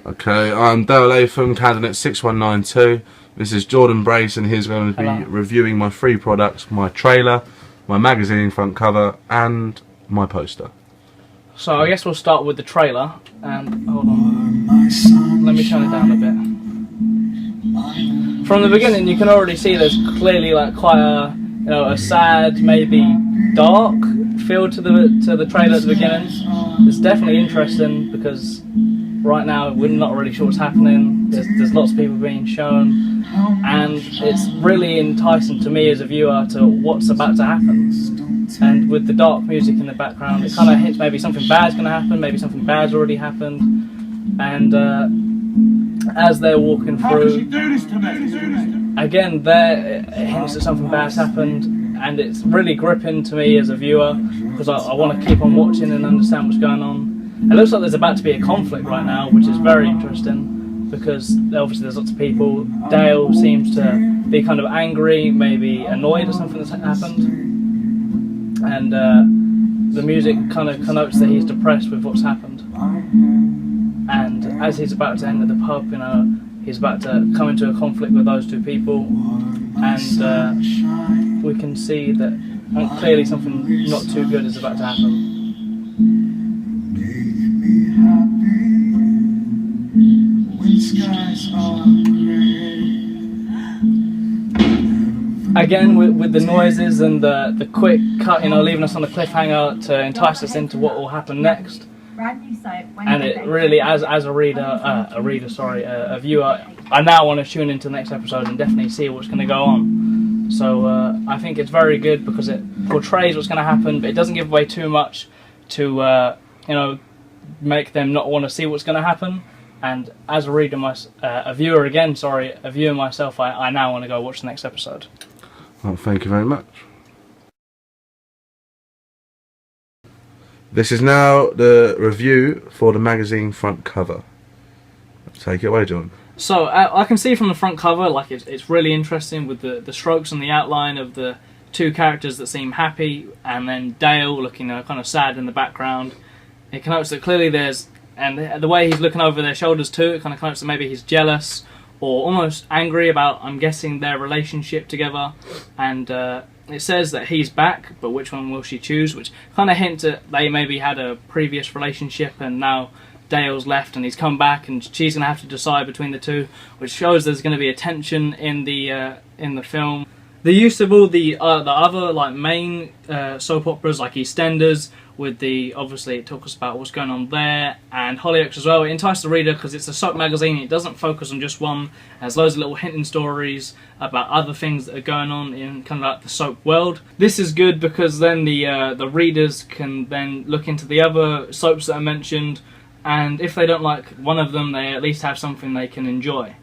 Okay, I'm Dayle from Candidate 6192. This is Jordan Brace, and he's going to be reviewing my three products: my trailer, my magazine front cover, and my poster. So I guess we'll start with the trailer. And hold on, let me turn it down a bit. From the beginning, you can already see there's clearly like quite a a sad, maybe dark feel to the trailer at the beginning. It's definitely interesting because right now we're not really sure what's happening. There's lots of people being shown, and it's really enticing to me as a viewer to what's about to happen. And with the dark music in the background, it kind of hints maybe something bad's going to happen, maybe something bad's already happened. And as they're walking through, again, there it hints that something bad's happened, and it's really gripping to me as a viewer because I want to keep on watching and understand what's going on. It looks like there's about to be a conflict right now, which is very interesting because obviously there's lots of people. Dayle seems to be kind of angry, maybe annoyed at something that's happened, and the music kind of connotes that he's depressed with what's happened. And as he's about to enter the pub, he's about to come into a conflict with those two people, and we can see that clearly something not too good is about to happen. Again, with the noises and the quick cut, leaving us on a cliffhanger to entice us into what will happen next. And it really, as a viewer, I now want to tune into the next episode and definitely see what's going to go on. So I think it's very good because it portrays what's going to happen, but it doesn't give away too much to make them not want to see what's going to happen. And as a viewer myself, I now want to go watch the next episode. Well, thank you very much. This is now the review for the magazine front cover. Take it away, John. So I can see from the front cover, like it's really interesting with the strokes and the outline of the two characters that seem happy, and then Dayle looking kind of sad in the background. It connotes that clearly and the way he's looking over their shoulders too, it kind of connotes that maybe he's jealous or almost angry about, I'm guessing, their relationship together. And it says that he's back, but which one will she choose? Which kind of hints that they maybe had a previous relationship and now Dayle's left and he's come back and she's going to have to decide between the two, which shows there's going to be a tension in the film. The use of all the other like main soap operas like EastEnders, with obviously it talks about what's going on there, and Hollyoaks as well. It entices the reader because it's a soap magazine. It doesn't focus on just one. It has loads of little hinting stories about other things that are going on in kind of like the soap world. This is good because then the readers can then look into the other soaps that are mentioned, and if they don't like one of them, they at least have something they can enjoy.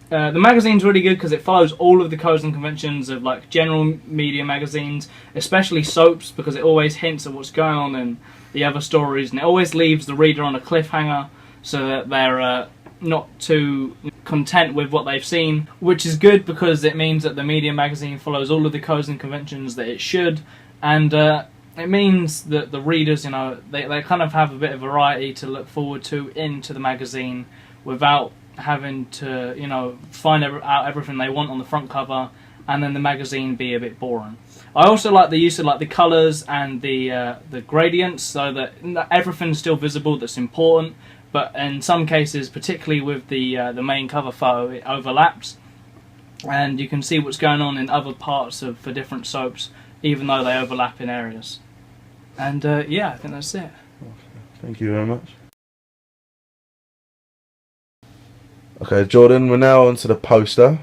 The magazine's really good because it follows all of the codes and conventions of like general media magazines, especially soaps, because it always hints at what's going on in the other stories, and it always leaves the reader on a cliffhanger so that they're not too content with what they've seen, which is good because it means that the media magazine follows all of the codes and conventions that it should, and it means that the readers, they kind of have a bit of variety to look forward to into the magazine without having to find out everything they want on the front cover and then the magazine be a bit boring. I also like the use of like the colours and the gradients so that everything's still visible that's important, but in some cases, particularly with the main cover photo, it overlaps and you can see what's going on in other parts for different soaps even though they overlap in areas. And yeah, I think that's it. Thank you very much. Okay, Jordan, we're now on to the poster.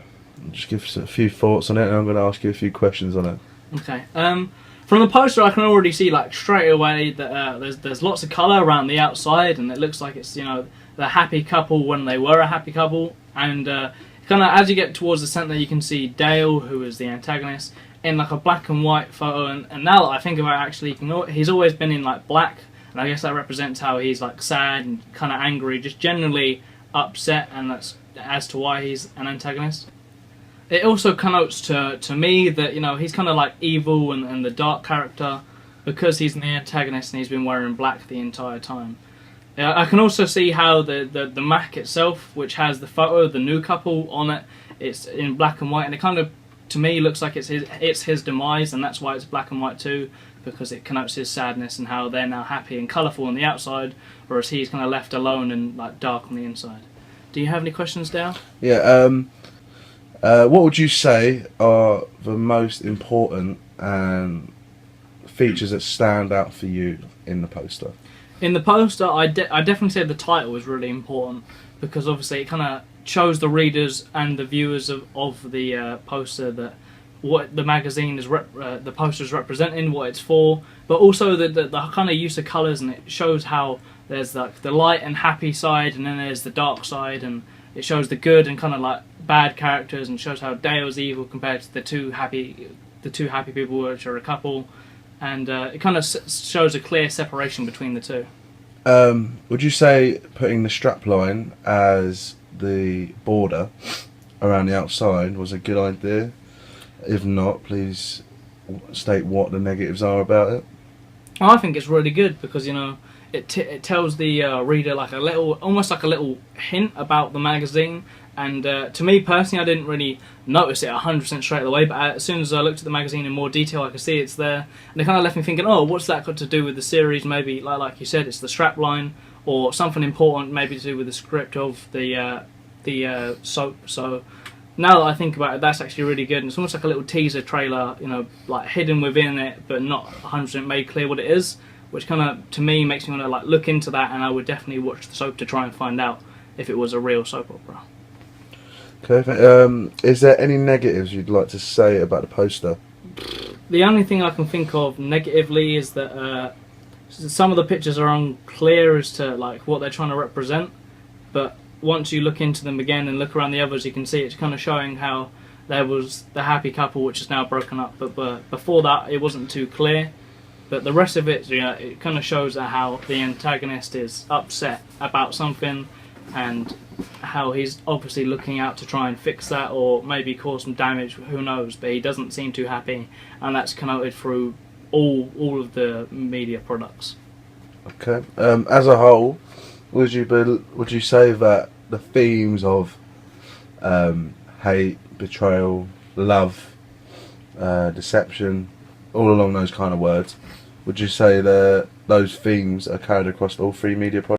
Just give us a few thoughts on it, and I'm going to ask you a few questions on it. Okay. From the poster, I can already see like straight away that there's lots of colour around the outside, and it looks like it's the happy couple when they were a happy couple. And kind of as you get towards the centre, you can see Dayle, who is the antagonist, in like a black and white photo. And now that I think about it, actually, he's always been in like black, and I guess that represents how he's like sad and kind of angry, just generally upset, and that's as to why he's an antagonist. It also connotes to me that he's kind of like evil and the dark character because he's the antagonist and he's been wearing black the entire time. I can also see how the Mac itself, which has the photo of the new couple on it, it's in black and white, and it kind of, to me, looks like it's his demise, and that's why it's black and white too, because it connotes his sadness and how they're now happy and colourful on the outside, whereas he's kind of left alone and like dark on the inside. Do you have any questions, Dayle? Yeah. What would you say are the most important features that stand out for you in the poster? In the poster, I definitely say the title is really important, because obviously it kind of shows the readers and the viewers of the poster that what the magazine is the poster is representing, what it's for, but also the kind of use of colours, and it shows how there's like the light and happy side, and then there's the dark side, and it shows the good and kind of like bad characters, and shows how Dale's evil compared to the two happy people, which are a couple, and it kind of shows a clear separation between the two. Would you say putting the strapline as the border around the outside was a good idea? If not, please state what the negatives are about it. I think it's really good because, you know, it tells the reader like almost like a little hint about the magazine. And to me personally, I didn't really notice it 100% straight away, but as soon as I looked at the magazine in more detail, I could see it's there, and it kind of left me thinking, oh, what's that got to do with the series? Maybe, like you said, it's the strapline, or something important, maybe to do with the script of the soap. So now that I think about it, that's actually really good, and it's almost like a little teaser trailer, you know, like hidden within it, but not 100% made clear what it is, which kind of, to me, makes me want to like look into that, and I would definitely watch the soap to try and find out if it was a real soap opera. Okay. Is there any negatives you'd like to say about the poster? The only thing I can think of negatively is that some of the pictures are unclear as to like what they're trying to represent, but once you look into them again and look around the others, you can see it's kind of showing how there was the happy couple, which is now broken up, but before that it wasn't too clear. But the rest of it, you know, it kind of shows how the antagonist is upset about something, and how he's obviously looking out to try and fix that, or maybe cause some damage, who knows, but he doesn't seem too happy, and that's connoted through all of the media products. Okay. As a whole, would you say that the themes of hate, betrayal, love, deception, all along those kind of words, would you say that those themes are carried across all three media products?